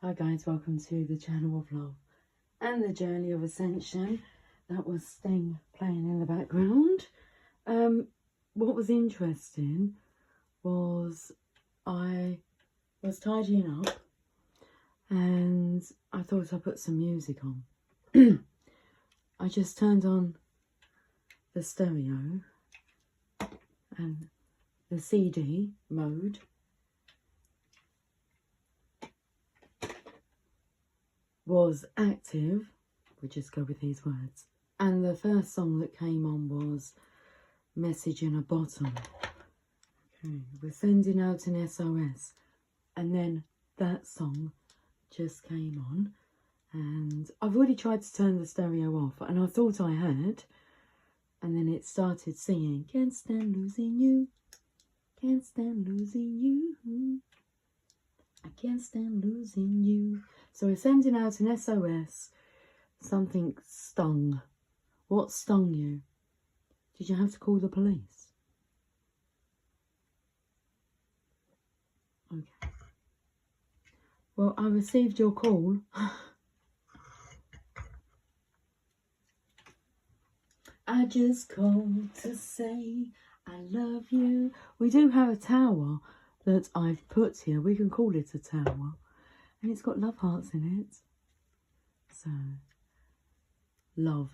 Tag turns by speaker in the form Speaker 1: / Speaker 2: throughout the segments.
Speaker 1: Hi guys, welcome to the channel of love and the journey of ascension. That was Sting playing in the background. What was interesting was I was tidying up and I thought I'd put some music on. I just turned on the stereo and the CD mode was active. We'll just go with these words. And the first song that came on was Message in a Bottle. Okay, we're sending out an SOS. And then that song just came on. And I've already tried to turn the stereo off, and I thought I had. And then it started singing, can't stand losing you, can't stand losing you, I can't stand losing you. So we're sending out an SOS. Something stung. What stung you? Did you have to call the police? Okay. Well, I received your call. I just called to say I love you. We do have a tower that I've put here. We can call it a tower. And it's got love hearts in it. So, love.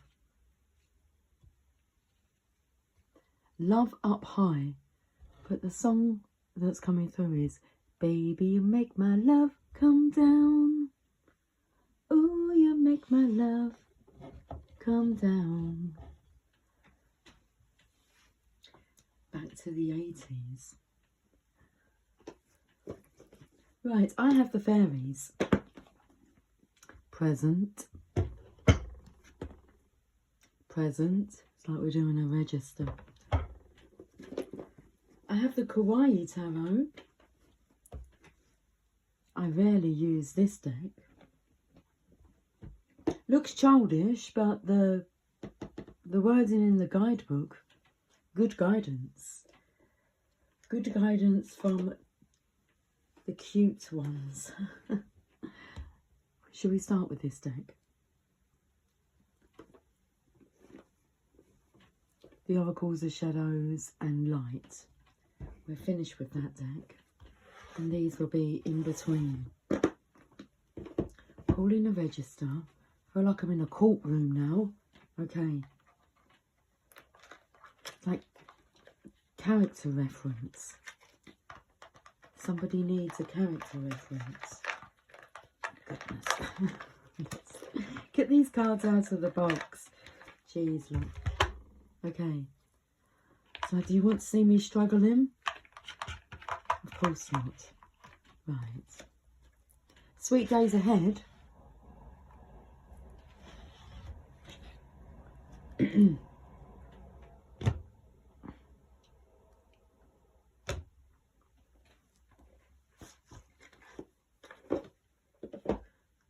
Speaker 1: Love up high. But the song that's coming through is Baby, you make my love come down. Oh, you make my love come down. Back to the 80s. Right, I have the fairies. Present. Present. It's like we're doing a register. I have the Kawaii Tarot. I rarely use this deck. Looks childish, but the wording in the guidebook, good guidance. Good guidance from the cute ones. Should we start with this deck? The Oracles of Shadows and Light. We're finished with that deck. And these will be in between. Calling a register. I feel like I'm in a courtroom now. Okay. It's like character reference. Somebody needs a character reference. Goodness. Get these cards out of the box. Jeez, look. Okay. So do you want to see me struggling? Of course not. Right. Sweet days ahead.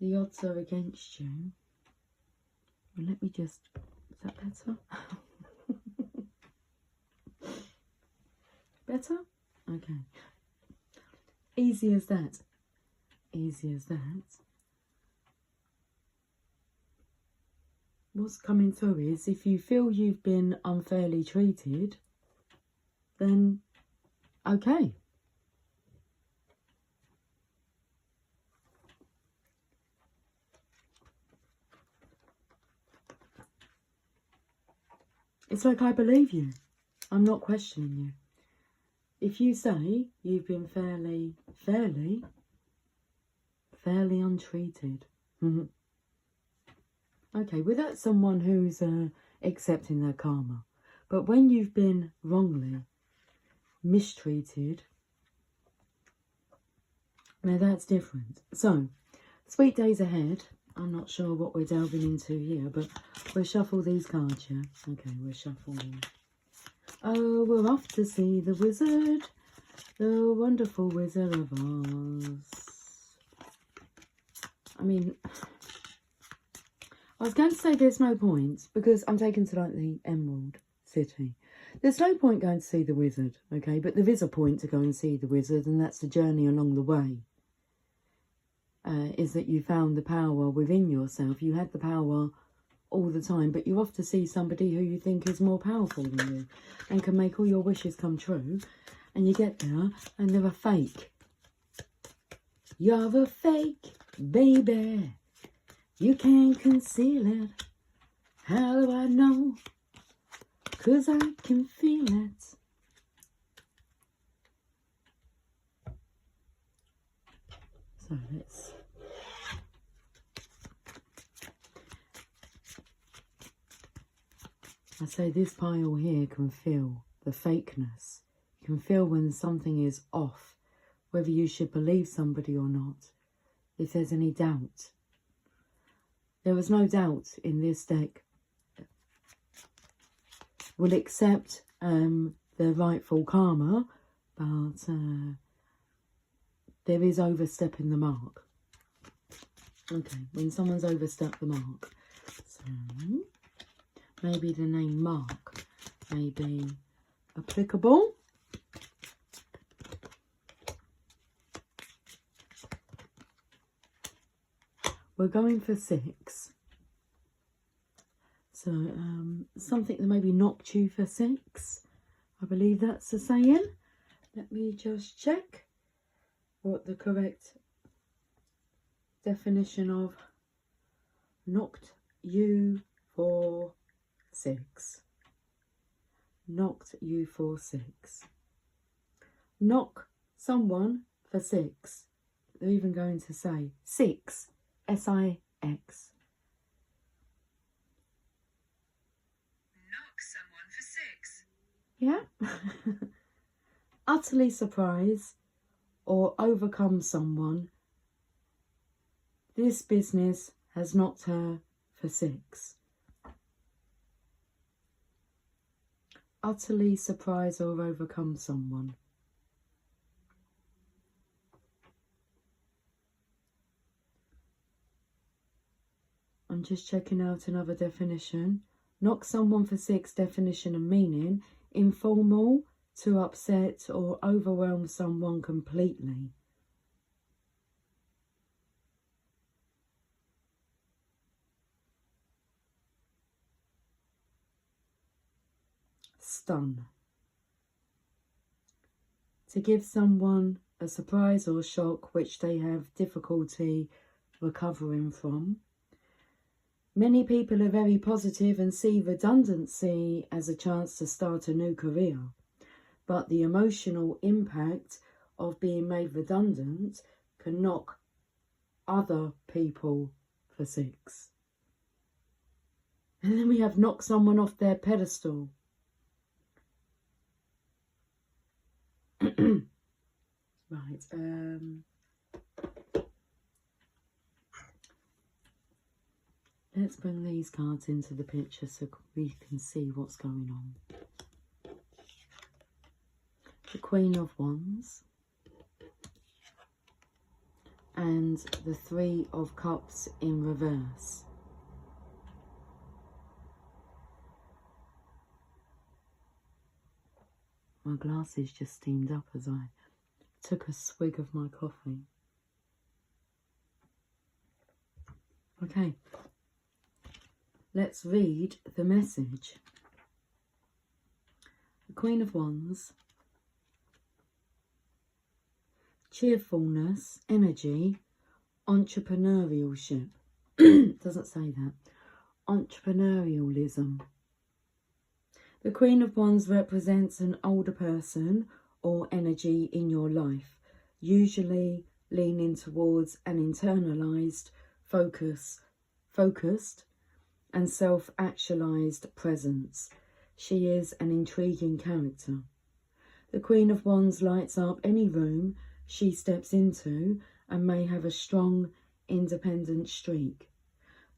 Speaker 1: The odds are against you. Well, let me just... Is that better? Better? Okay. Easy as that. Easy as that. What's coming through is if you feel you've been unfairly treated, then okay. It's like I believe you. I'm not questioning you. If you say you've been fairly untreated. Okay, well that's someone who's accepting their karma. But when you've been wrongly mistreated, now that's different. So, sweet days ahead. I'm not sure what we're delving into here, but we'll shuffle these cards, yeah? Okay, we'll shuffle them. Oh, we're off to see the wizard, the wonderful Wizard of Oz. I mean, I was going to say there's no point, because I'm taken to like the Emerald City. There's no point going to see the wizard, okay? But there is a point to go and see the wizard, and that's the journey along the way. is that you found the power within yourself. You had the power all the time, but you often see somebody who you think is more powerful than you and can make all your wishes come true, and you get there and they're a fake. You're a fake, baby. You can't conceal it. How do I know? 'Cause I can feel it. So let's... I say this pile here can feel the fakeness. You can feel when something is off, whether you should believe somebody or not, if there's any doubt. There was no doubt in this deck. We'll accept the rightful karma, but there is overstepping the mark. Okay, when someone's overstepped the mark. So... maybe the name Mark may be applicable. We're going for 6. So something that maybe knocked you for 6. I believe that's the saying. Let me just check what the correct definition of knocked you for 6. Knocked you for 6. Knock someone for 6. They're even going to say 6. S-I-X.
Speaker 2: Knock someone for 6.
Speaker 1: Yeah. Utterly surprise or overcome someone. This business has knocked her for 6. Utterly surprise or overcome someone. I'm just checking out another definition. Knock someone for 6 definition and meaning. Informal, to upset or overwhelm someone completely. Stun. To give someone a surprise or shock which they have difficulty recovering from. Many people are very positive and see redundancy as a chance to start a new career. But the emotional impact of being made redundant can knock other people for 6. And then we have knock someone off their pedestal. Right, let's bring these cards into the picture so we can see what's going on. The Queen of Wands and the 3 of Cups in reverse. My glasses just steamed up as I took a swig of my coffee. Okay, let's read the message. The Queen of Wands. Cheerfulness, energy, entrepreneurship. Doesn't say that. Entrepreneurialism. The Queen of Wands represents an older person or energy in your life, usually leaning towards an internalized, focused and self-actualized presence. She is an intriguing character. The Queen of Wands lights up any room she steps into and may have a strong, independent streak.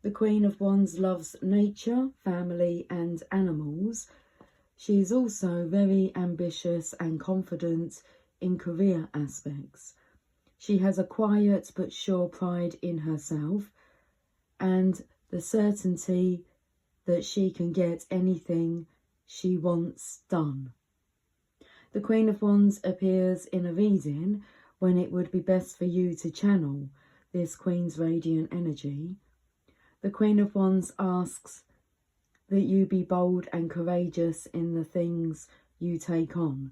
Speaker 1: The Queen of Wands loves nature, family and animals. She is also very ambitious and confident in career aspects. She has a quiet but sure pride in herself and the certainty that she can get anything she wants done. The Queen of Wands appears in a reading when it would be best for you to channel this Queen's radiant energy. The Queen of Wands asks that you be bold and courageous in the things you take on.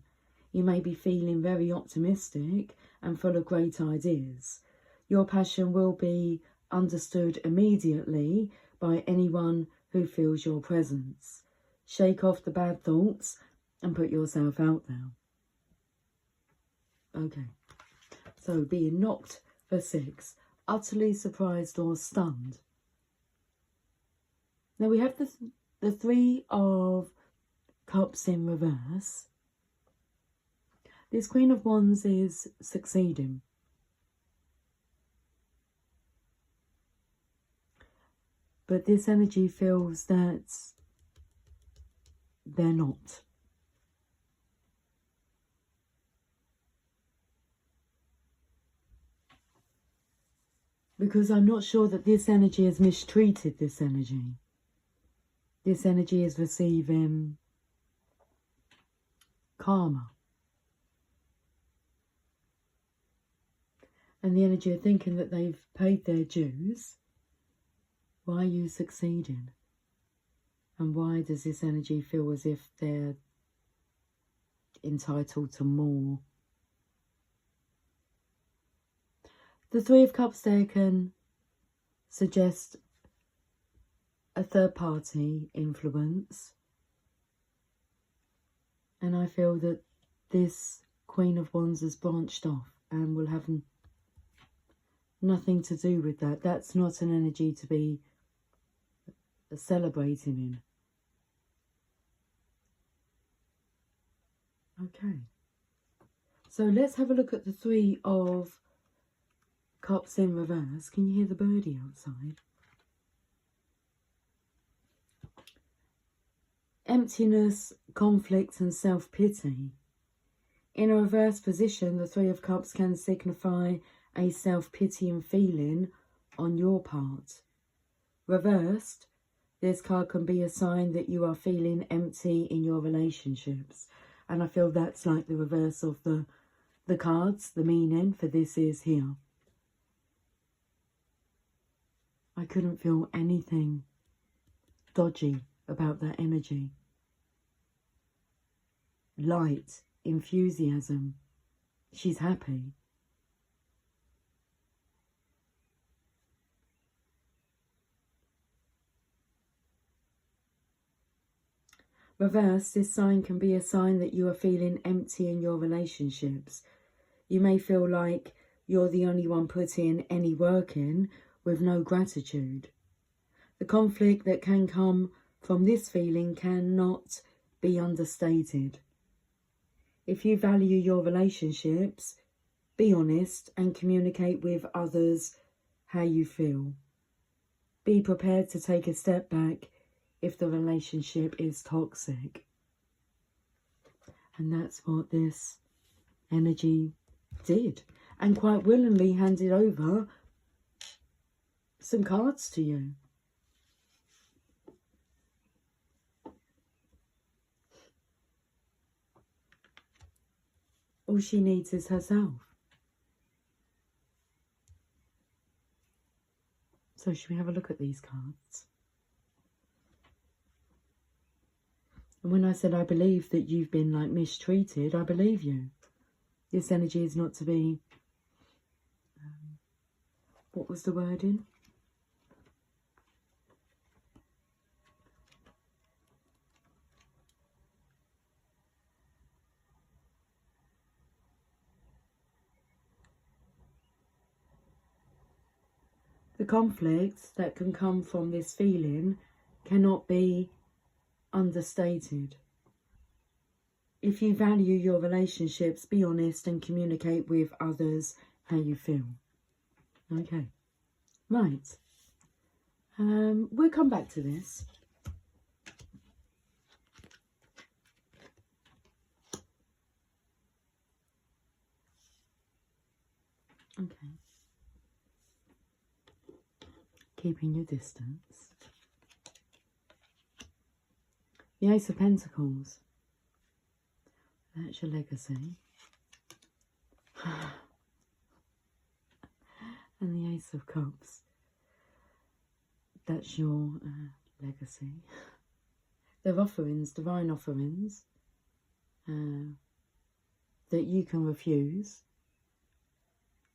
Speaker 1: You may be feeling very optimistic and full of great ideas. Your passion will be understood immediately by anyone who feels your presence. Shake off the bad thoughts and put yourself out there. Okay, so being knocked for 6, utterly surprised or stunned. Now we have the 3 of Cups in reverse. This Queen of Wands is succeeding. But this energy feels that they're not. Because I'm not sure that this energy has mistreated this energy. This energy is receiving karma. And the energy of thinking that they've paid their dues. Why are you succeeding? And why does this energy feel as if they're entitled to more? The 3 of Cups there can suggest a third party influence. And I feel that this Queen of Wands has branched off and will have nothing to do with that. That's not an energy to be celebrating in. Okay. So let's have a look at the 3 of Cups in reverse. Can you hear the birdie outside? Emptiness, conflict and self-pity. In a reverse position, the 3 of Cups can signify a self-pitying feeling on your part. Reversed, this card can be a sign that you are feeling empty in your relationships. And I feel that's like the reverse of the cards. The meaning for this is here. I couldn't feel anything dodgy about that energy. Light, enthusiasm. She's happy. Reverse, this sign can be a sign that you are feeling empty in your relationships. You may feel like you're the only one putting any work in with no gratitude. The conflict that can come from this feeling cannot be understated. If you value your relationships, be honest and communicate with others how you feel. Be prepared to take a step back if the relationship is toxic. And that's what this energy did. And quite willingly handed over some cards to you. All she needs is herself. So should we have a look at these cards? And when I said I believe that you've been like mistreated, I believe you. This energy is not to be, what was the wording? The conflict that can come from this feeling cannot be understated. If you value your relationships, be honest and communicate with others how you feel. Okay, right. We'll come back to this. Okay. Keeping your distance. The Ace of Pentacles. That's your legacy. And the Ace of Cups. That's your legacy. They're offerings, divine offerings, that you can refuse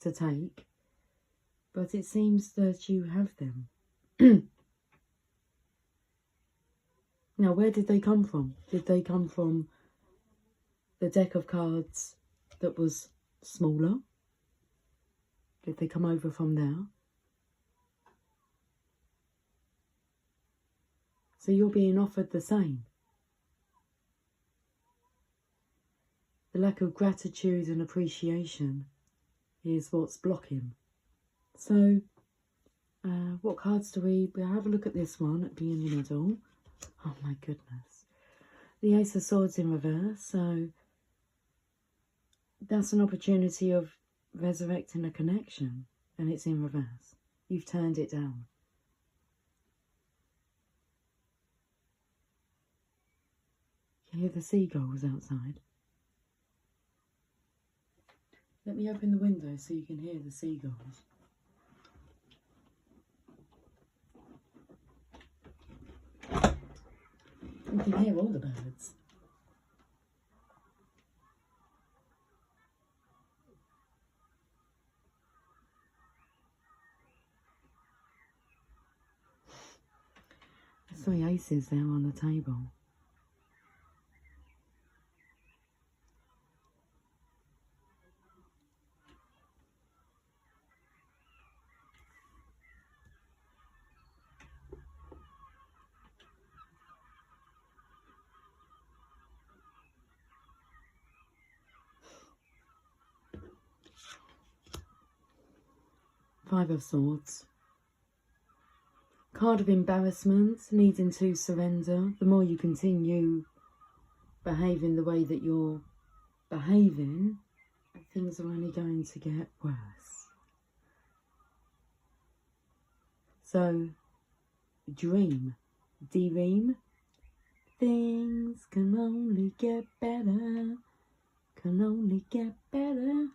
Speaker 1: to take, but it seems that you have them. Now, where did they come from? Did they come from the deck of cards that was smaller? Did they come over from there? So you're being offered the same. The lack of gratitude and appreciation is what's blocking. So, what cards do we have? A look at this one, it'd be in the middle. Oh my goodness. The Ace of Swords in reverse, so that's an opportunity of resurrecting a connection, and it's in reverse. You've turned it down. You hear the seagulls outside? Let me open the window so you can hear the seagulls. You can hear all the birds. There's 3 aces there on the table. Five of Swords. Card of embarrassment, needing to surrender. The more you continue behaving the way that you're behaving, things are only going to get worse. So, dream. Dream. Things can only get better. Can only get better.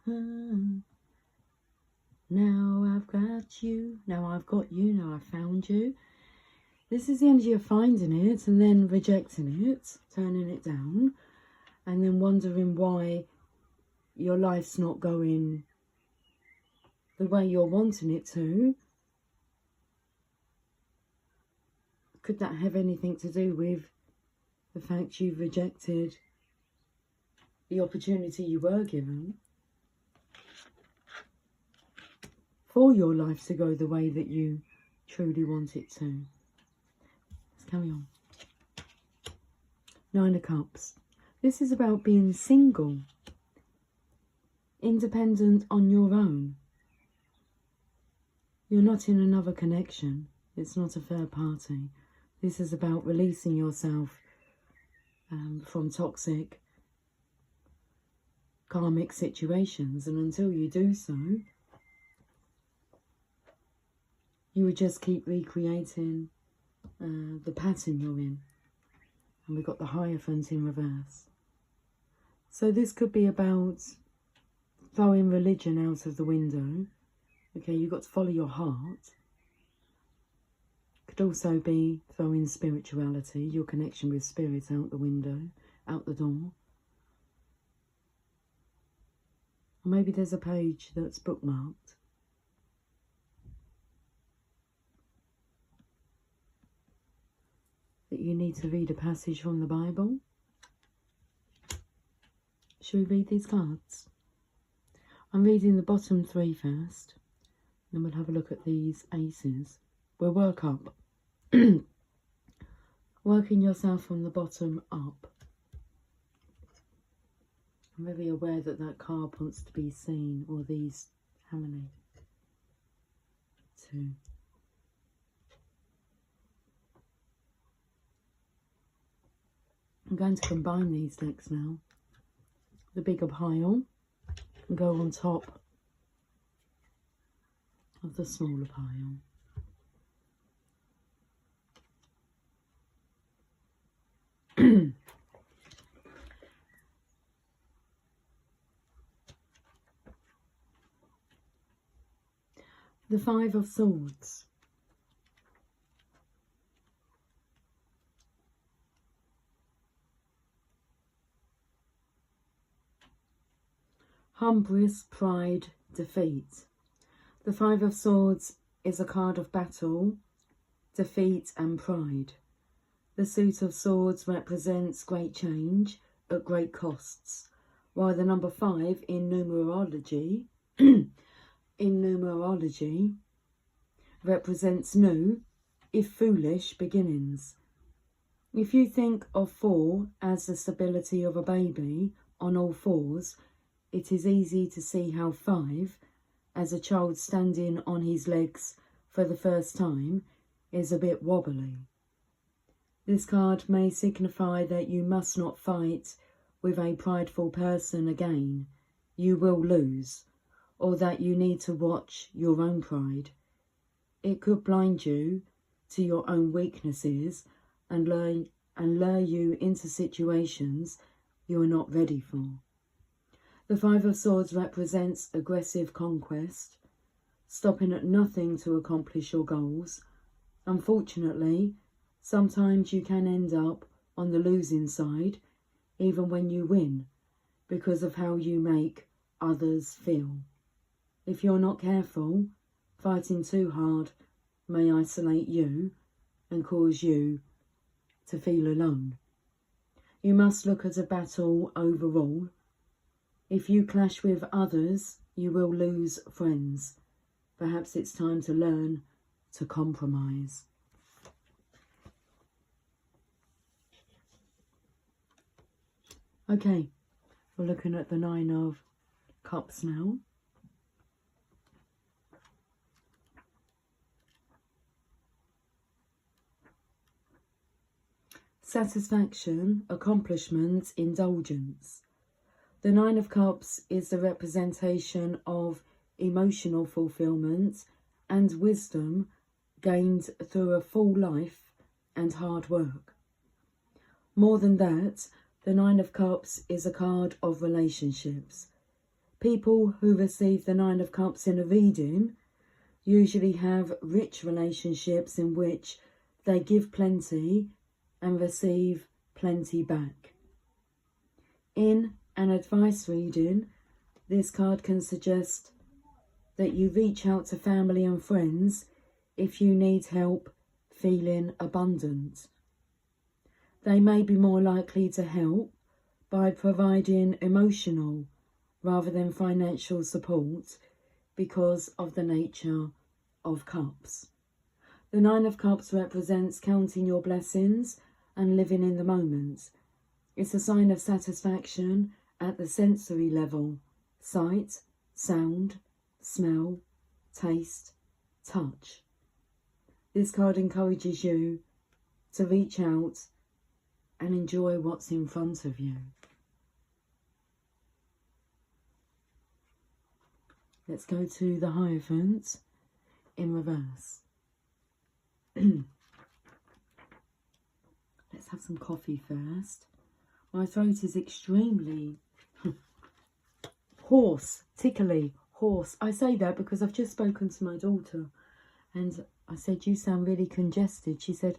Speaker 1: Now I've got you, now I've got you, now I've found you. This is the energy of finding it and then rejecting it, turning it down, and then wondering why your life's not going the way you're wanting it to. Could that have anything to do with the fact you've rejected the opportunity you were given for your life to go the way that you truly want it to? Let's carry on. 9 of Cups. This is about being single, independent on your own. You're not in another connection. It's not a third party. This is about releasing yourself from toxic, karmic situations. And until you do so, you would just keep recreating the pattern you're in. And we've got the Hierophant in reverse. So this could be about throwing religion out of the window. Okay, you've got to follow your heart. Could also be throwing spirituality, your connection with spirit, out the window, out the door. Or maybe there's a page that's bookmarked. That you need to read a passage from the Bible. Shall we read these cards? I'm reading the bottom 3 first. Then we'll have a look at these aces. We'll work up. Working yourself from the bottom up. I'm very aware that that card wants to be seen. Or these, how many? 2. I'm going to combine these decks now. The bigger pile and go on top of the smaller pile. The Five of Swords. Hubris, pride, defeat. The Five of Swords is a card of battle, defeat and pride. The Suit of Swords represents great change at great costs, while the number 5 in numerology represents new, if foolish, beginnings. If you think of 4 as the stability of a baby on all fours, it is easy to see how 5, as a child standing on his legs for the first time, is a bit wobbly. This card may signify that you must not fight with a prideful person again. You will lose, or that you need to watch your own pride. It could blind you to your own weaknesses and lure you into situations you are not ready for. The Five of Swords represents aggressive conquest, stopping at nothing to accomplish your goals. Unfortunately, sometimes you can end up on the losing side, even when you win, because of how you make others feel. If you're not careful, fighting too hard may isolate you and cause you to feel alone. You must look at a battle overall. If you clash with others, you will lose friends. Perhaps it's time to learn to compromise. Okay, we're looking at the Nine of Cups now. Satisfaction, accomplishment, indulgence. The Nine of Cups is the representation of emotional fulfillment and wisdom gained through a full life and hard work. More than that, the Nine of Cups is a card of relationships. People who receive the Nine of Cups in a reading usually have rich relationships in which they give plenty and receive plenty back. In an advice reading, this card can suggest that you reach out to family and friends if you need help feeling abundant. They may be more likely to help by providing emotional rather than financial support because of the nature of cups. The Nine of Cups represents counting your blessings and living in the moment. It's a sign of satisfaction at the sensory level: sight, sound, smell, taste, touch. This card encourages you to reach out and enjoy what's in front of you. Let's go to the Hierophant in reverse. Let's have some coffee first. My throat is extremely hoarse, tickly, hoarse. I say that because I've just spoken to my daughter and I said, you sound really congested. She said,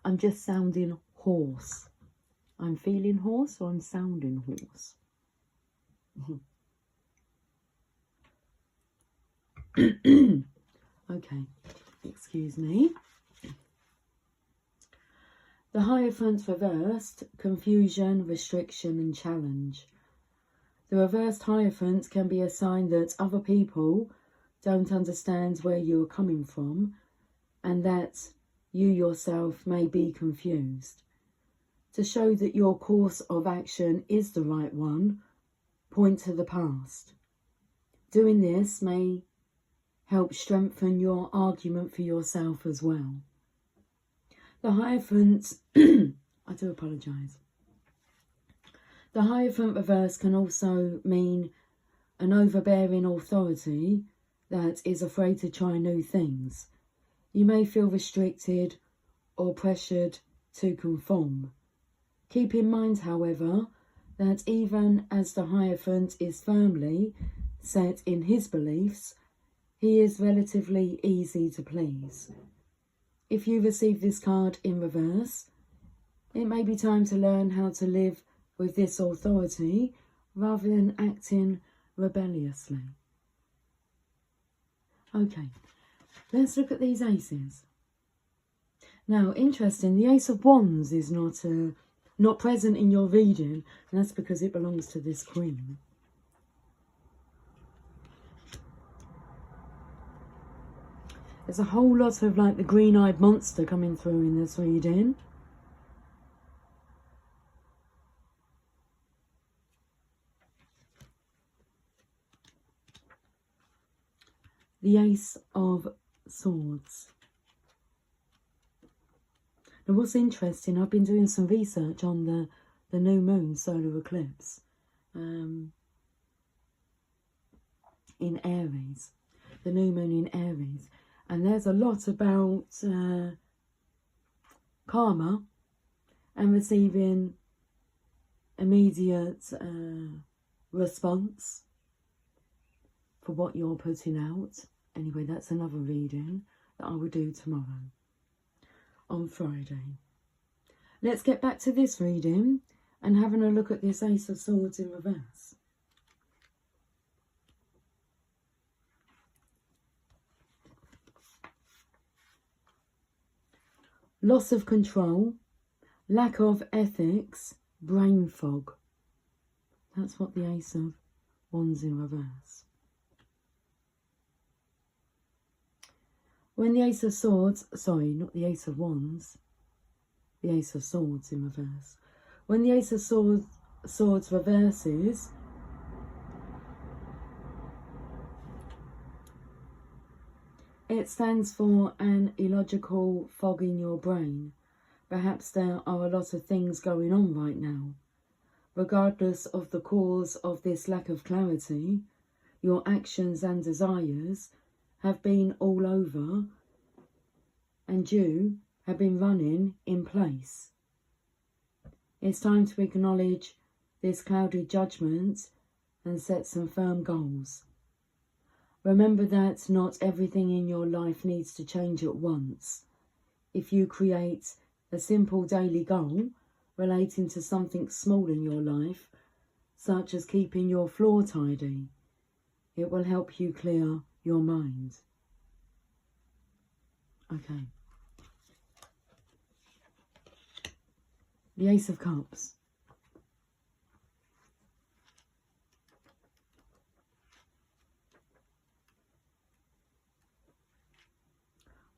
Speaker 1: I'm just sounding hoarse. I'm feeling hoarse or I'm sounding hoarse? Okay, excuse me. The Hierophant reversed: confusion, restriction and challenge. The reversed Hierophant can be a sign that other people don't understand where you're coming from and that you yourself may be confused. To show that your course of action is the right one, point to the past. Doing this may help strengthen your argument for yourself as well. The Hierophant, I do apologise. The Hierophant reverse can also mean an overbearing authority that is afraid to try new things. You may feel restricted or pressured to conform. Keep in mind, however, that even as the Hierophant is firmly set in his beliefs, He is relatively easy to please. If you receive this card in reverse, it may be time to learn how to live with this authority rather than acting rebelliously. Okay, let's look at these aces. Now, interesting, the Ace of Wands is not present in your reading, and that's because it belongs to this Queen. There's a whole lot of like the green-eyed monster coming through in this reading. The Ace of Swords. Now what's interesting, I've been doing some research on the new moon solar eclipse in Aries. The new moon in Aries. And there's a lot about karma and receiving immediate response for what you're putting out. Anyway, that's another reading that I will do tomorrow, on Friday. Let's get back to this reading and having a look at this Ace of Swords in reverse. Loss of control, lack of ethics, brain fog. That's what the Ace of Wands in reverse. When the Ace of Swords, sorry, not the Ace of Wands, the Ace of Swords in reverse. When the Ace of Swords reverses, it stands for an illogical fog in your brain. Perhaps there are a lot of things going on right now. Regardless of the cause of this lack of clarity, your actions and desires have been all over and you have been running in place. It's time to acknowledge this cloudy judgment and set some firm goals. Remember that not everything in your life needs to change at once. If you create a simple daily goal relating to something small in your life, such as keeping your floor tidy, it will help you clear your mind. Okay. The Ace of Cups.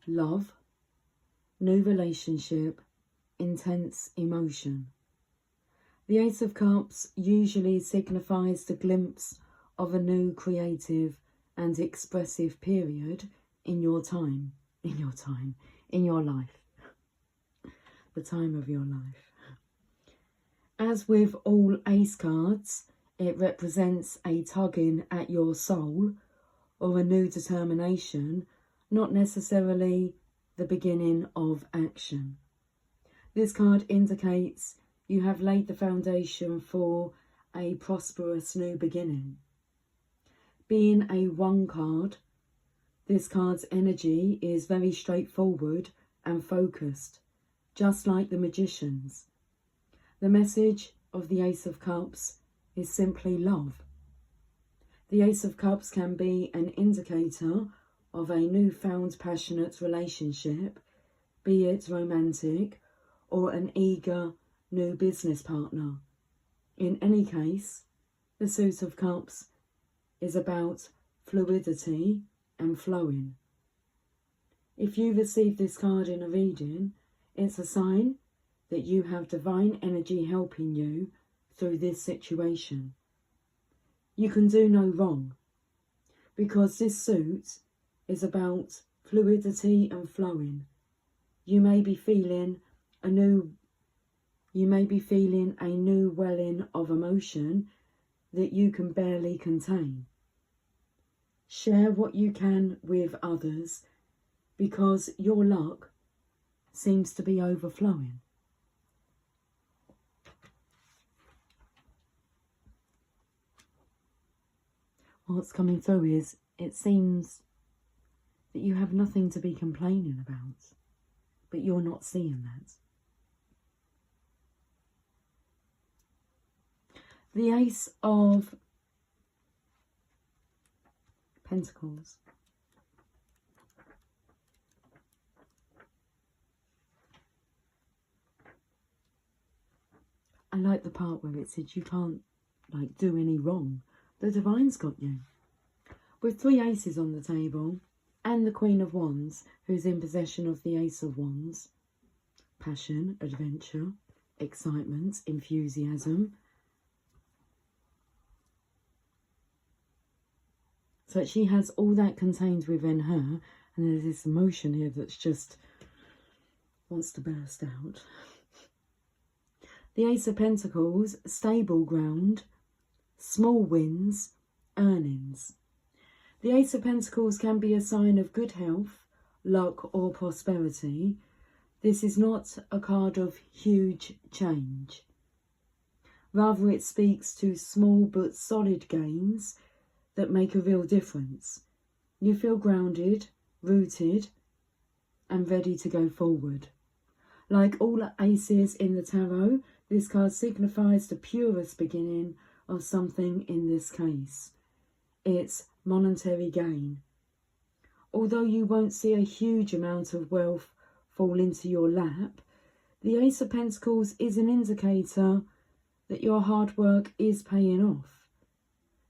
Speaker 1: Love, new relationship, intense emotion. The Ace of Cups usually signifies the glimpse of a new creative and expressive period in your life. The time of your life. As with all Ace cards, it represents a tugging at your soul or a new determination, not necessarily the beginning of action. This card indicates you have laid the foundation for a prosperous new beginning. Being a 1 card, this card's energy is very straightforward and focused, just like the Magician's. The message of the Ace of Cups is simply love. The Ace of Cups can be an indicator of a newfound passionate relationship, be it romantic or an eager new business partner. In any case, the Suit of Cups is about fluidity and flowing. If you receive this card in a reading, it's a sign that you have divine energy helping you through this situation. You can do no wrong, because this suit is about fluidity and flowing. You may be feeling a new welling of emotion that you can barely contain. Share what you can with others, because your luck seems to be overflowing. What's coming through is, it seems that you have nothing to be complaining about, but you're not seeing that. The Ace of Pentacles. I like the part where it said you can't do any wrong. The Divine's got you. With 3 aces on the table and the Queen of Wands, who's in possession of the Ace of Wands. Passion, adventure, excitement, enthusiasm. So she has all that contained within her, and there's this emotion here that's just wants to burst out. The Ace of Pentacles, stable ground, small wins, earnings. The Ace of Pentacles can be a sign of good health, luck or prosperity. This is not a card of huge change. Rather, it speaks to small but solid gains that make a real difference. You feel grounded, rooted, and ready to go forward. Like all aces in the tarot, this card signifies the purest beginning of something in this case. It's monetary gain. Although you won't see a huge amount of wealth fall into your lap, the Ace of Pentacles is an indicator that your hard work is paying off.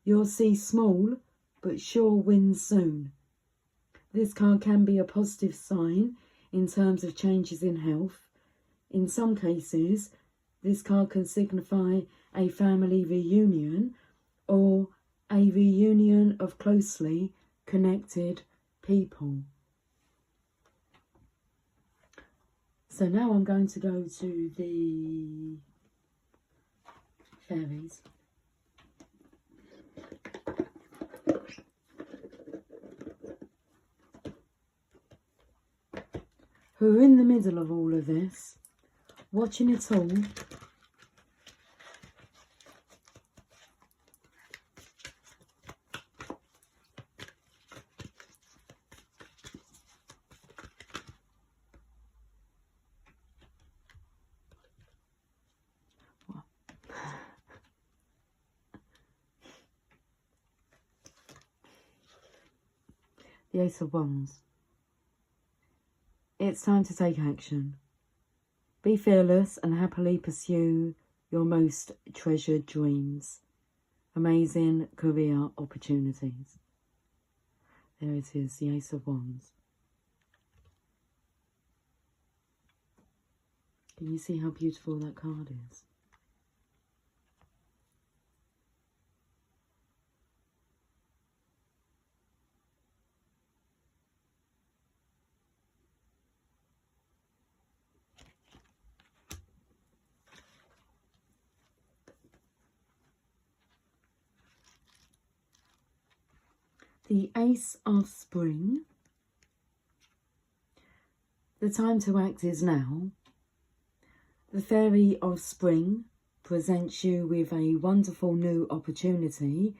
Speaker 1: You'll see small but sure wins soon. This card can be a positive sign in terms of changes in health. In some cases, this card can signify a family reunion or a reunion of closely connected people. So now I'm going to go to the fairies. Who are in the middle of all of this, watching it all. The Ace of Wands. It's time to take action. Be fearless and happily pursue your most treasured dreams. Amazing career opportunities. There it is, the Ace of Wands. Can you see how beautiful that card is? The Ace of Spring. The time to act is now. The Fairy of Spring presents you with a wonderful new opportunity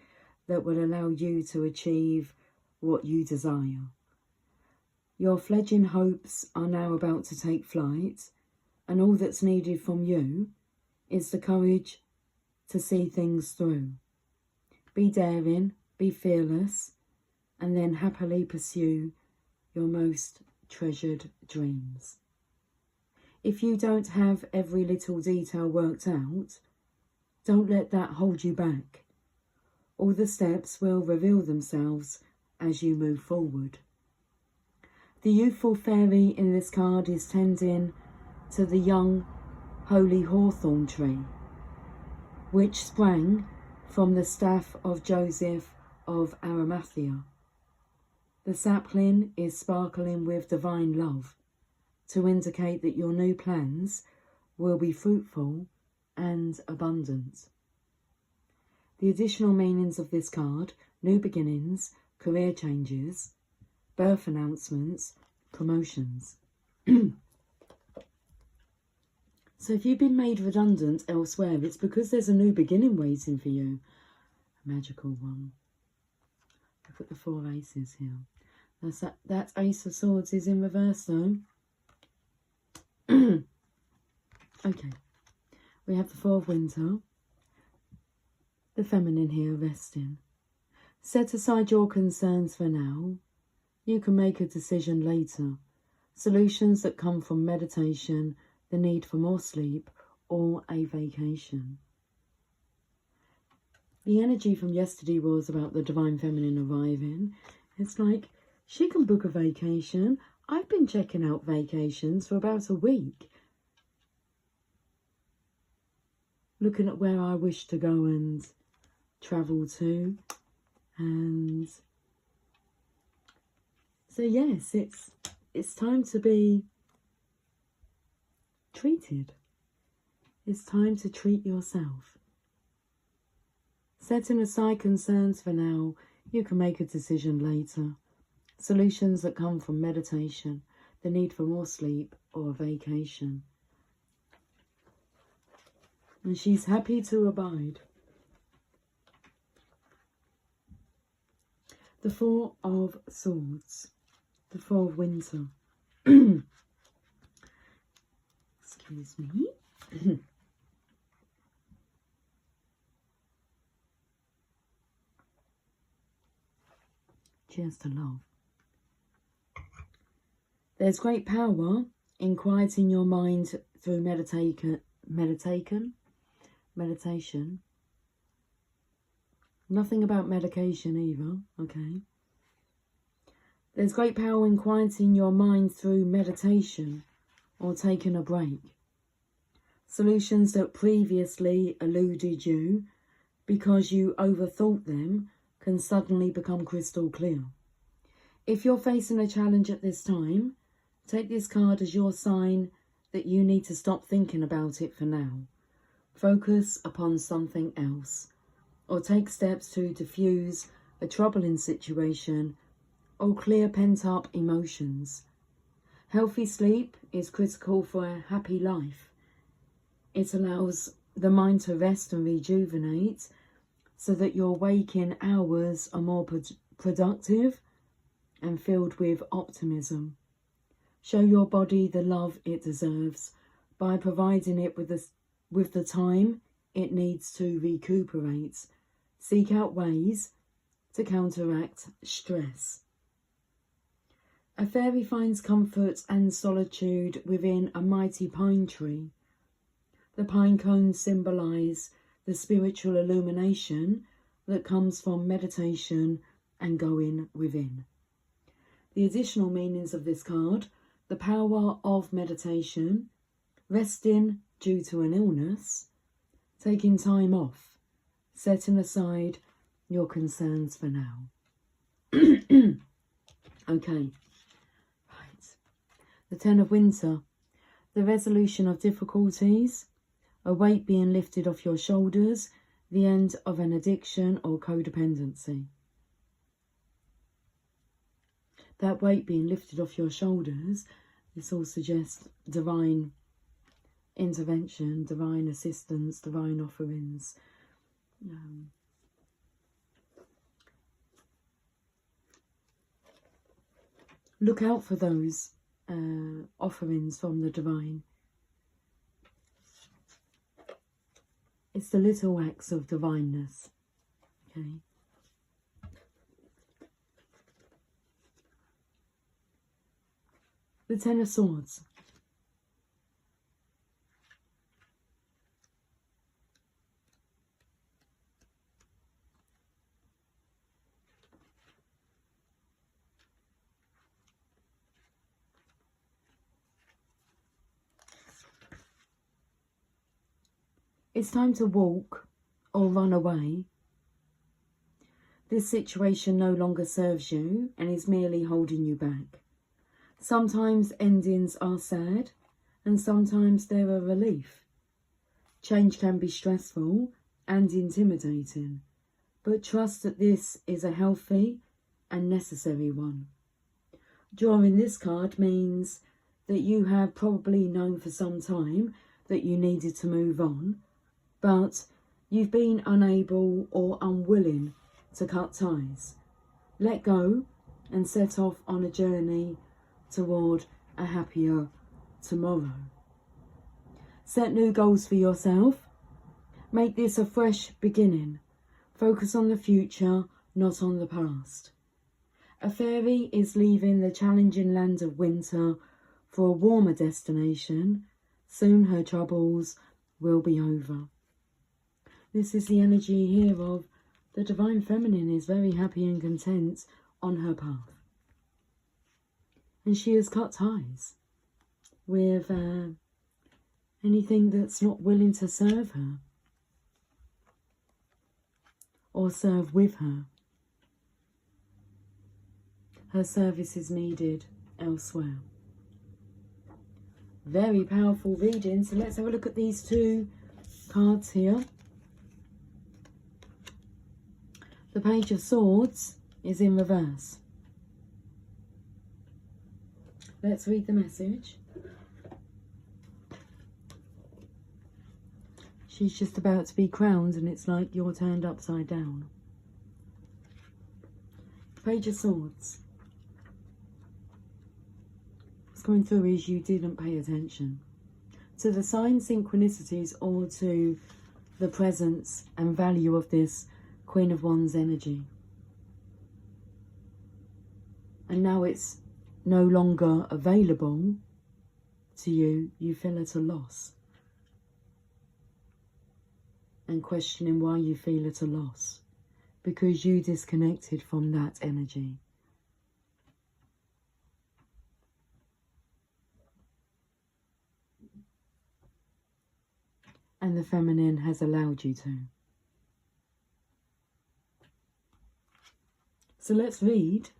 Speaker 1: that will allow you to achieve what you desire. Your fledgling hopes are now about to take flight, and all that's needed from you is the courage to see things through. Be daring, be fearless, and then happily pursue your most treasured dreams. If you don't have every little detail worked out, don't let that hold you back. All the steps will reveal themselves as you move forward. The youthful fairy in this card is tending to the young holy hawthorn tree, which sprang from the staff of Joseph of Arimathea. The sapling is sparkling with divine love to indicate that your new plans will be fruitful and abundant. The additional meanings of this card: new beginnings, career changes, birth announcements, promotions. So if you've been made redundant elsewhere, it's because there's a new beginning waiting for you. A magical one. Look at the 4 aces here. That Ace of Swords is in reverse though. Okay. We have the Four of Winter. The feminine here, resting. Set aside your concerns for now. You can make a decision later. Solutions that come from meditation, the need for more sleep, or a vacation. The energy from yesterday was about the Divine Feminine arriving. It's like, she can book a vacation. I've been checking out vacations for about a week. Looking at where I wish to go and travel to. And so yes, it's time to be treated. It's time to treat yourself. Setting aside concerns for now, you can make a decision later. Solutions that come from meditation, the need for more sleep, or a vacation. And she's happy to abide. The Four of Swords. The Four of Winter. Excuse me. Cheers to love. There's great power in quieting your mind through meditation. Nothing about medication either, okay? There's great power in quieting your mind through meditation or taking a break. Solutions that previously eluded you because you overthought them can suddenly become crystal clear. If you're facing a challenge at this time, take this card as your sign that you need to stop thinking about it for now. Focus upon something else, or take steps to diffuse a troubling situation or clear pent-up emotions. Healthy sleep is critical for a happy life. It allows the mind to rest and rejuvenate so that your waking hours are more productive and filled with optimism. Show your body the love it deserves by providing it with the time it needs to recuperate. Seek out ways to counteract stress. A fairy finds comfort and solitude within a mighty pine tree. The pine cones symbolise the spiritual illumination that comes from meditation and going within. The additional meanings of this card: the power of meditation, resting due to an illness, taking time off, setting aside your concerns for now. Okay, right. The Ten of Winter, the resolution of difficulties, a weight being lifted off your shoulders, the end of an addiction or codependency. That weight being lifted off your shoulders, this all suggests divine intervention, divine assistance, divine offerings. Look out for those offerings from the divine. It's the little acts of divineness, okay? The Ten of Swords. It's time to walk or run away. This situation no longer serves you and is merely holding you back. Sometimes endings are sad and sometimes they're a relief. Change can be stressful and intimidating, but trust that this is a healthy and necessary one. Drawing this card means that you have probably known for some time that you needed to move on, but you've been unable or unwilling to cut ties. Let go and set off on a journey toward a happier tomorrow. Set new goals for yourself. Make this a fresh beginning. Focus on the future, not on the past. A fairy is leaving the challenging land of winter for a warmer destination. Soon her troubles will be over. This is the energy here of the Divine Feminine is very happy and content on her path. And she has cut ties with anything that's not willing to serve her or serve with her. Her service is needed elsewhere. Very powerful reading. So let's have a look at these two cards here. The Page of Swords is in reverse. Let's read the message. She's just about to be crowned and it's like you're turned upside down. Page of Swords. What's coming through is you didn't pay attention to the sign synchronicities or to the presence and value of this Queen of Wands energy. And now it's no longer available to you. You feel at a loss. And questioning why you feel at a loss. Because you disconnected from that energy. And the feminine has allowed you to. So let's read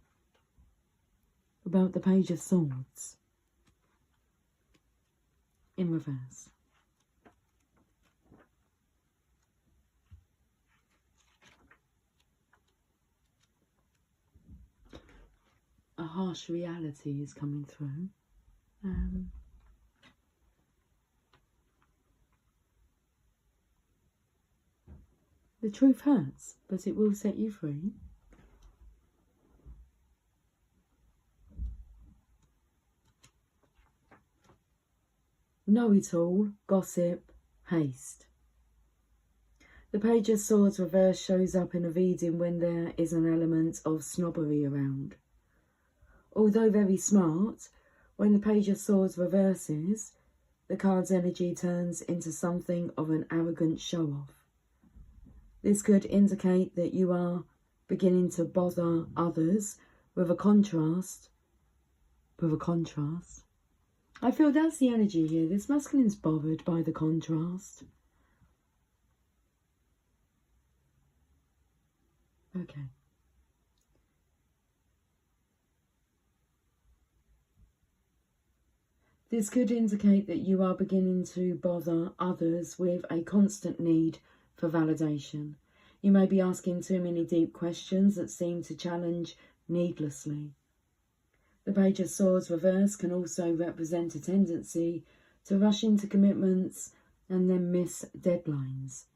Speaker 1: about the Page of Swords in reverse. A harsh reality is coming through. The truth hurts, but it will set you free. Know-it-all, gossip, haste. The Page of Swords reverse shows up in a reading when there is an element of snobbery around. Although very smart, when the Page of Swords reverses, the card's energy turns into something of an arrogant show-off. This could indicate that you are beginning to bother others with a contrast. I feel that's the energy here. This masculine's bothered by the contrast. Okay. This could indicate that you are beginning to bother others with a constant need for validation. You may be asking too many deep questions that seem to challenge needlessly. The Page of Swords reverse can also represent a tendency to rush into commitments and then miss deadlines.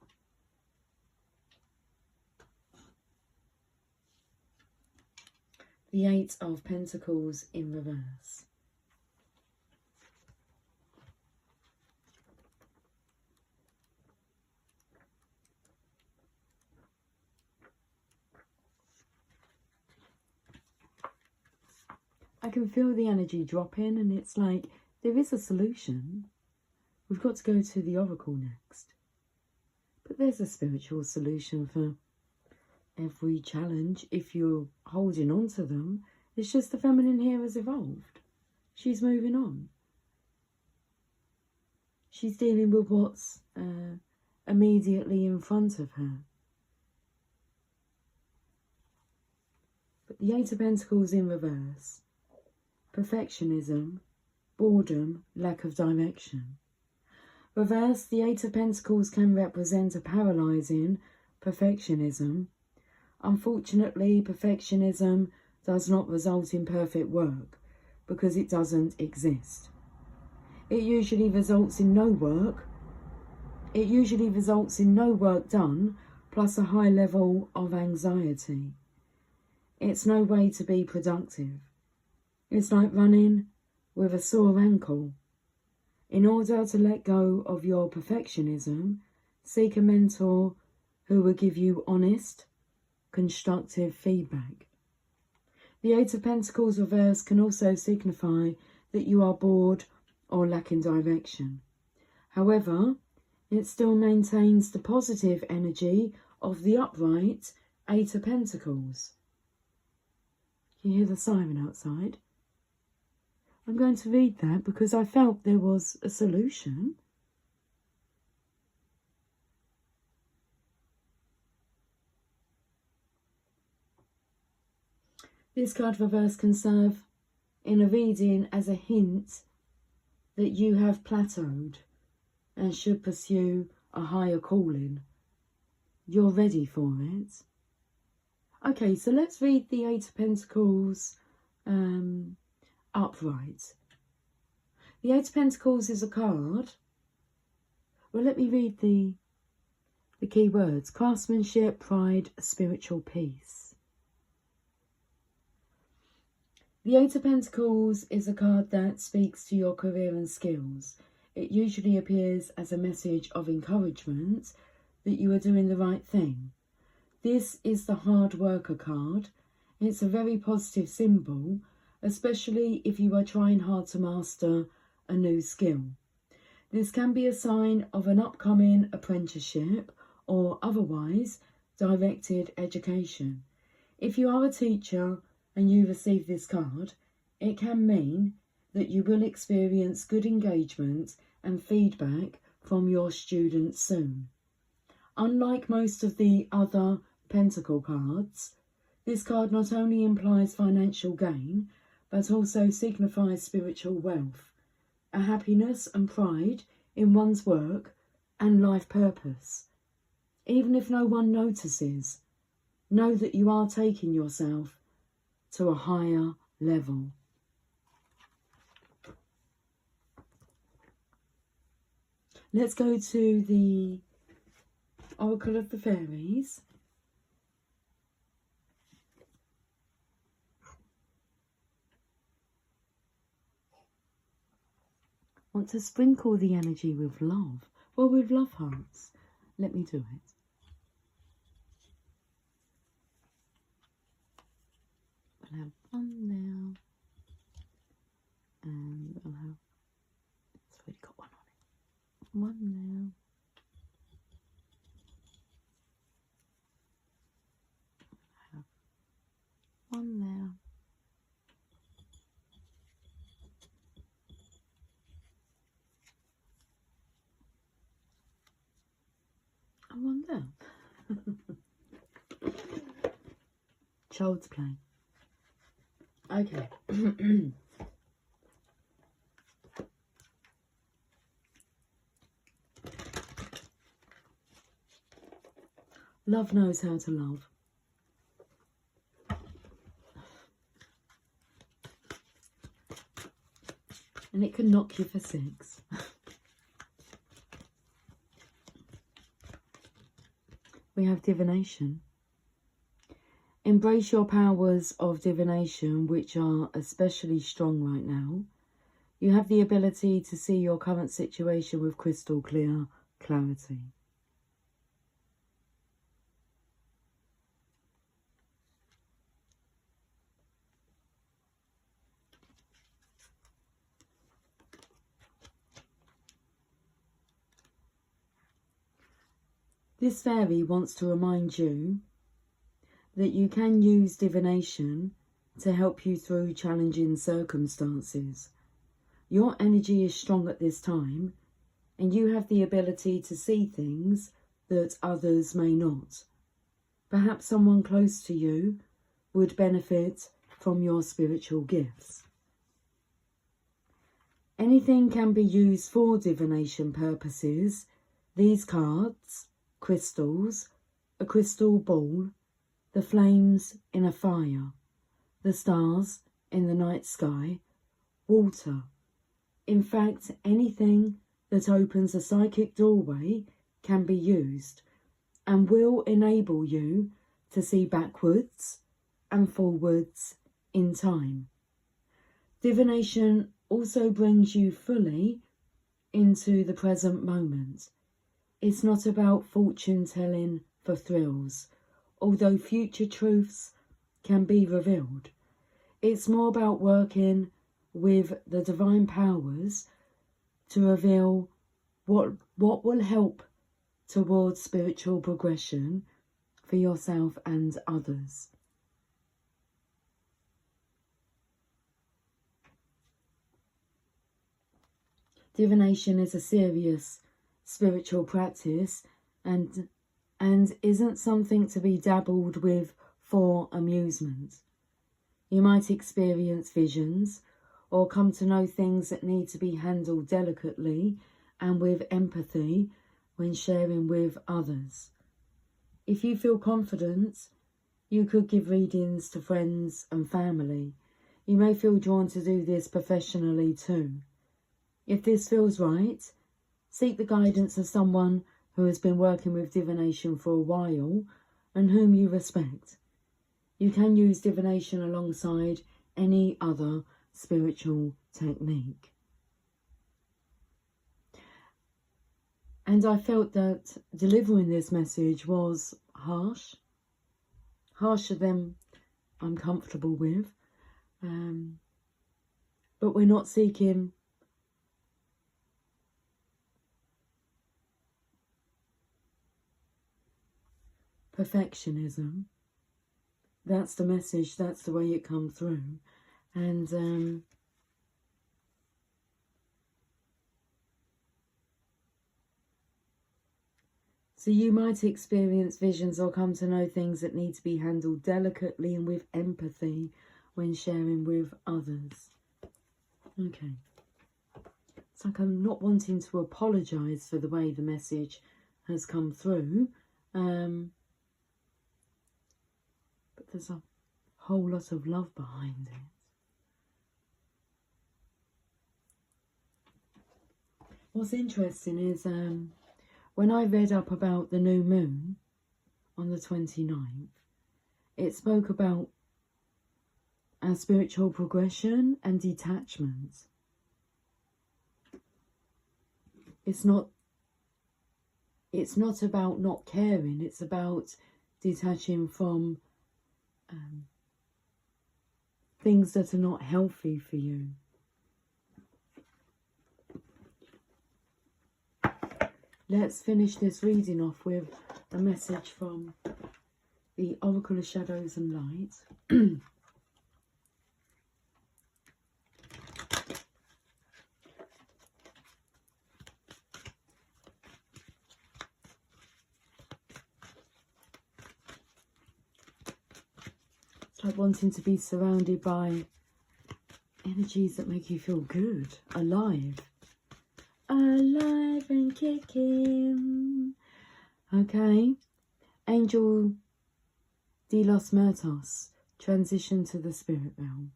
Speaker 1: The Eight of Pentacles in reverse. I can feel the energy dropping and it's like there is a solution. We've got to go to the Oracle next. But there's a spiritual solution for every challenge if you're holding on to them. It's just the feminine here has evolved. She's moving on. She's dealing with what's immediately in front of her. But the Eight of Pentacles in reverse. Perfectionism, boredom, lack of direction. Reverse, the Eight of Pentacles can represent a paralysing perfectionism. Unfortunately, perfectionism does not result in perfect work because it doesn't exist. It usually results in no work. It usually results in no work done, plus a high level of anxiety. it's no way to be productive. It's like running with a sore ankle. In order to let go of your perfectionism, seek a mentor who will give you honest, constructive feedback. The Eight of Pentacles reverse can also signify that you are bored or lacking direction. However, it still maintains the positive energy of the upright Eight of Pentacles. Can you hear the siren outside? I'm going to read that because I felt there was a solution. This card reverse can serve in a reading as a hint that you have plateaued and should pursue a higher calling. You're ready for it. Okay, so let's read the Eight of Pentacles upright. The Eight of Pentacles is a card. Well, let me read the key words. Craftsmanship, pride, spiritual peace. The Eight of Pentacles is a card that speaks to your career and skills. It usually appears as a message of encouragement that you are doing the right thing. This is the hard worker card. It's a very positive symbol, especially if you are trying hard to master a new skill. This can be a sign of an upcoming apprenticeship or otherwise directed education. If you are a teacher and you receive this card, it can mean that you will experience good engagement and feedback from your students soon. Unlike most of the other Pentacle cards, this card not only implies financial gain, but also signifies spiritual wealth, a happiness and pride in one's work and life purpose. Even if no one notices, know that you are taking yourself to a higher level. Let's go to the Oracle of the Fairies. Want to sprinkle the energy with love? Well, with love hearts. Let me do it. I'll have one now. And I'll have... It's already got one on it. One now. I have one now. I wonder. Child's play. Okay. Love knows how to love. And it can knock you for 6. We have divination. Embrace your powers of divination, which are especially strong right now. You have the ability to see your current situation with crystal clear clarity. This fairy wants to remind you that you can use divination to help you through challenging circumstances. Your energy is strong at this time, and you have the ability to see things that others may not. Perhaps someone close to you would benefit from your spiritual gifts. Anything can be used for divination purposes. These cards, crystals, a crystal ball, the flames in a fire, the stars in the night sky, water. In fact, anything that opens a psychic doorway can be used and will enable you to see backwards, and forwards in time. Divination also brings you fully into the present moment. It's not about fortune telling for thrills, although future truths can be revealed. It's more about working with the divine powers to reveal what will help towards spiritual progression for yourself and others. Divination is a serious spiritual practice and isn't something to be dabbled with for amusement. You might experience visions or come to know things that need to be handled delicately and with empathy when sharing with others. If you feel confident, you could give readings to friends and family. You may feel drawn to do this professionally too. If this feels right, seek the guidance of someone who has been working with divination for a while and whom you respect. You can use divination alongside any other spiritual technique. And I felt that delivering this message was harsher than I'm comfortable with. But we're not seeking perfectionism. That's the message, that's the way it comes through. And so you might experience visions or come to know things that need to be handled delicately and with empathy when sharing with others. Okay. It's like I'm not wanting to apologise for the way the message has come through. But there's a whole lot of love behind it. What's interesting is when I read up about the new moon on the 29th, it spoke about our spiritual progression and detachment. It's not about not caring, it's about detaching from things that are not healthy for you. Let's finish this reading off with a message from the Oracle of Shadows and Light. It's like wanting to be surrounded by energies that make you feel good, alive. Alive and kicking. Okay. Angel de los Muertos, transition to the spirit realm.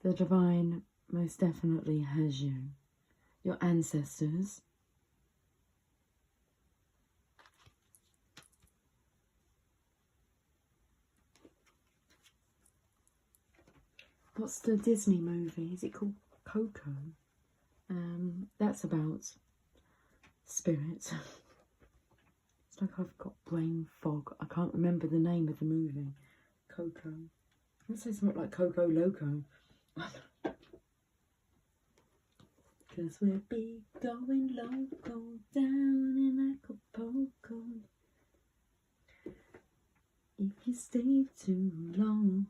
Speaker 1: The divine most definitely has you. Your ancestors. What's the Disney movie? Is it called Coco? That's about spirit. It's like I've got brain fog. I can't remember the name of the movie. Coco. That says something like Coco Loco. Cause we'll be going loco down in Acapulco if you stay too long.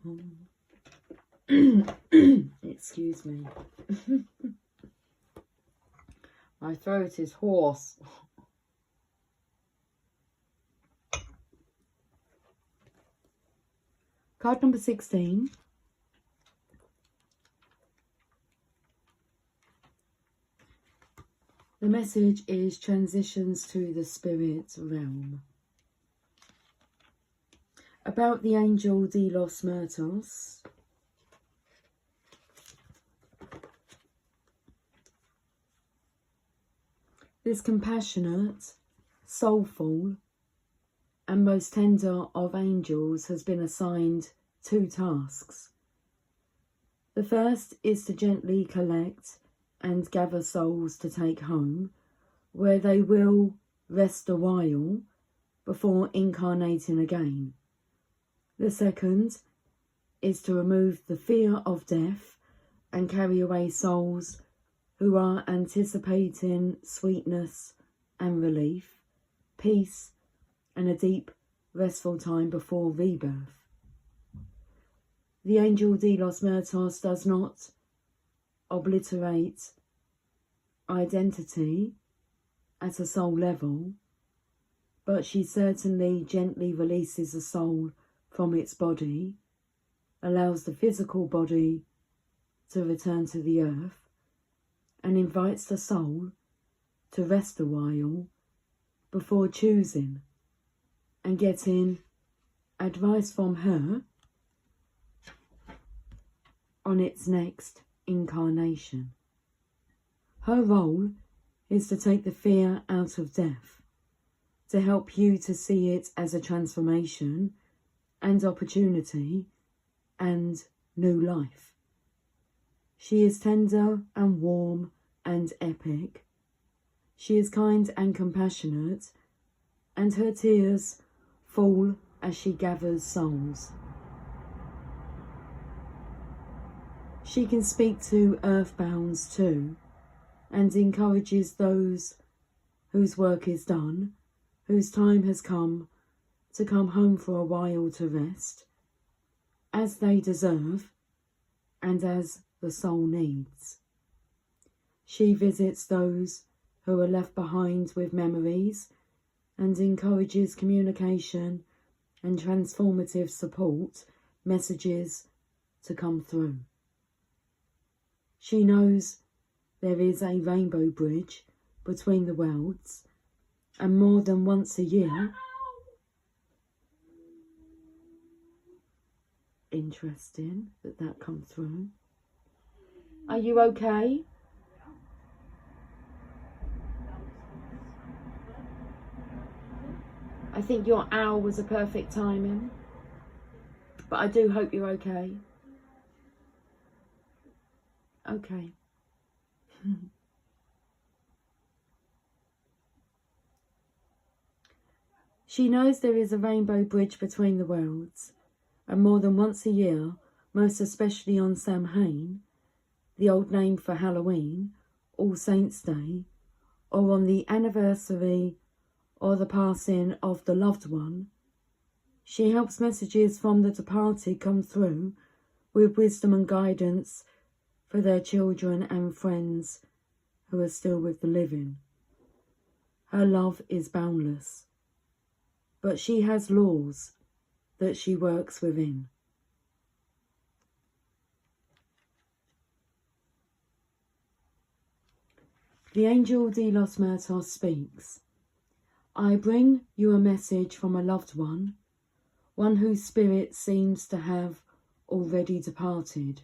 Speaker 1: Excuse me. My throat is hoarse. Card number 16. The message is transitions to the spirit realm. About the Angel de los Muertos. This compassionate, soulful, and most tender of angels has been assigned 2 tasks. The first is to gently collect and gather souls to take home, where they will rest a while before incarnating again. The second is to remove the fear of death and carry away souls who are anticipating sweetness and relief, peace, and a deep, restful time before rebirth. The angel de los Muertos does not obliterate identity at a soul level, but she certainly gently releases the soul from its body, allows the physical body to return to the earth, and invites the soul to rest a while before choosing and getting advice from her on its next incarnation. Her role is to take the fear out of death, to help you to see it as a transformation and opportunity and new life. She is tender and warm and epic. She is kind and compassionate, and her tears fall as she gathers souls. She can speak to earthbounds too, and encourages those whose work is done, whose time has come to come home for a while to rest, as they deserve and as the soul needs. She visits those who are left behind with memories and encourages communication and transformative support messages to come through. She knows there is a rainbow bridge between the worlds, and more than once a year, interesting that come through. Are you okay? I think your hour was a perfect timing, but I do hope you're okay. Okay. She knows there is a rainbow bridge between the worlds, and more than once a year, most especially on Samhain, the old name for Halloween, All Saints' Day, or on the anniversary or the passing of the loved one, she helps messages from the departed come through with wisdom and guidance for their children and friends who are still with the living. Her love is boundless, but she has laws that she works within. The angel de los Muertos speaks. I bring you a message from a loved one whose spirit seems to have already departed,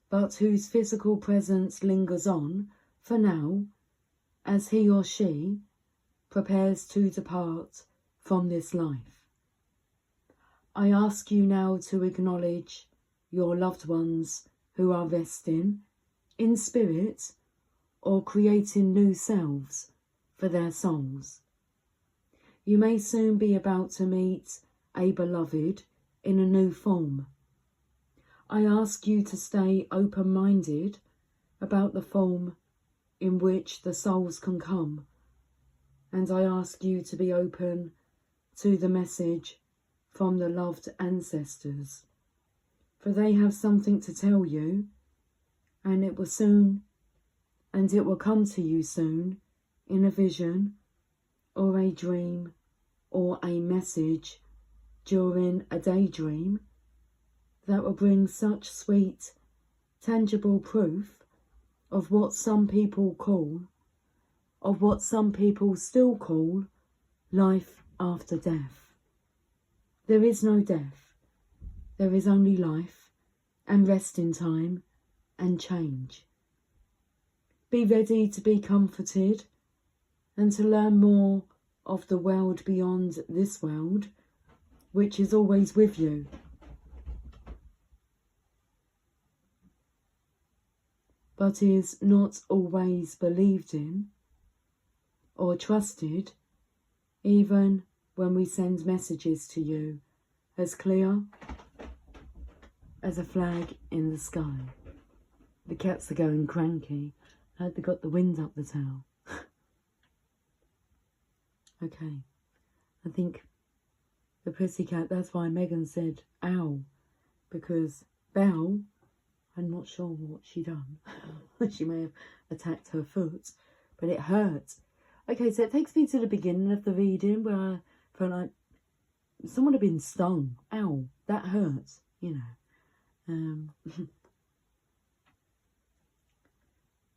Speaker 1: but whose physical presence lingers on for now as he or she prepares to depart from this life. I ask you now to acknowledge your loved ones who are resting in spirit or creating new selves for their souls. You may soon be about to meet a beloved in a new form. I ask you to stay open-minded about the form in which the souls can come, and I ask you to be open to the message from the loved ancestors, for they have something to tell you, and it will come to you soon in a vision or a dream or a message during a daydream that will bring such sweet, tangible proof of what some people still call life after death. There is no death. There is only life and resting time and change. Be ready to be comforted and to learn more of the world beyond this world which is always with you. But is not always believed in or trusted, even when we send messages to you as clear as a flag in the sky. The cats are going cranky. Had they got the wind up the tail? Okay, I think the pussycat, that's why Megan said ow, because Belle, I'm not sure what she done. She may have attacked her foot, but it hurt. Okay, so it takes me to the beginning of the reading where I felt like someone had been stung. Ow, that hurts, you know.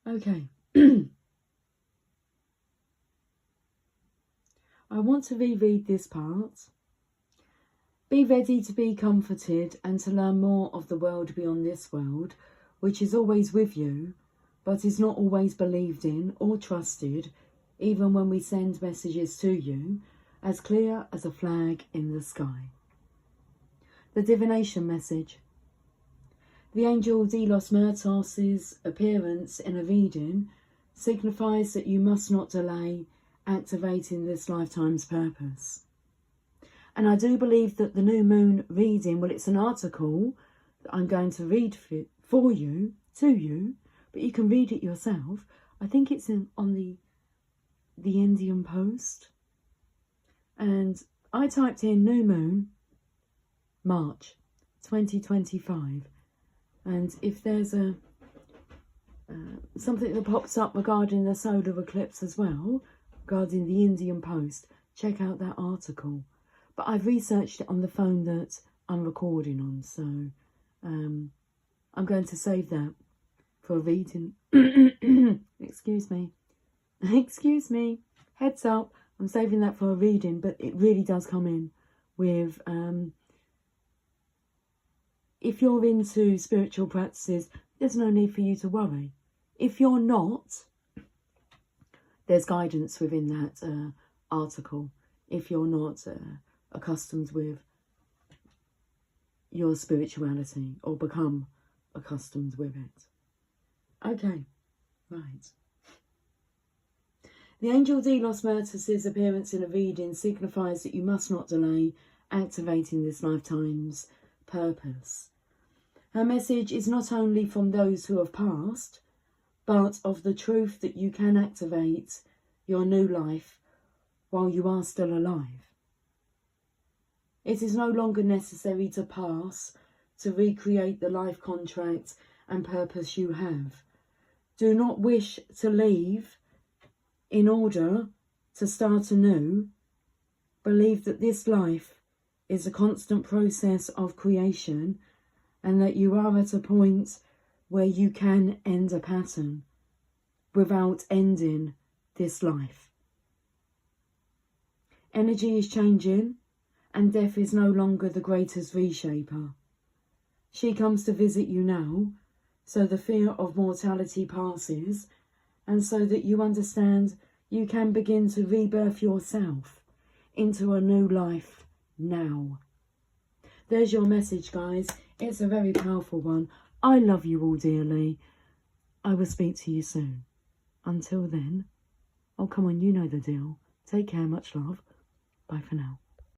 Speaker 1: Okay. I want to reread this part. Be ready to be comforted and to learn more of the world beyond this world, which is always with you, but is not always believed in or trusted, even when we send messages to you, as clear as a flag in the sky. The divination message. The angel Delos Myrtos' appearance in a reading signifies that you must not delay activating this lifetime's purpose. And I do believe that the new moon reading, well, it's an article that I'm going to read for you, to you, but you can read it yourself. I think it's on the Indian Post. And I typed in new moon, March 2025. And if there's something that pops up regarding the solar eclipse as well, regarding the Indian Post, check out that article. But I've researched it on the phone that I'm recording on, so I'm going to save that for a reading. Excuse me. Excuse me. Heads up. I'm saving that for a reading, but it really does come in with... if you're into spiritual practices, there's no need for you to worry. If you're not, there's guidance within that article. If you're not accustomed with your spirituality or become accustomed with it. Okay, right. The angel Delos Myrtos' appearance in a reading signifies that you must not delay activating this lifetime's purpose. Her message is not only from those who have passed, but of the truth that you can activate your new life while you are still alive. It is no longer necessary to pass to recreate the life contract and purpose you have. Do not wish to leave in order to start anew. Believe that this life is a constant process of creation and that you are at a point where you can end a pattern without ending this life. Energy is changing and death is no longer the greatest reshaper. She comes to visit you now, so the fear of mortality passes, and so that you understand you can begin to rebirth yourself into a new life now. There's your message, guys. It's a very powerful one. I love you all dearly. I will speak to you soon. Until then, oh, come on, you know the deal. Take care, much love. Bye for now.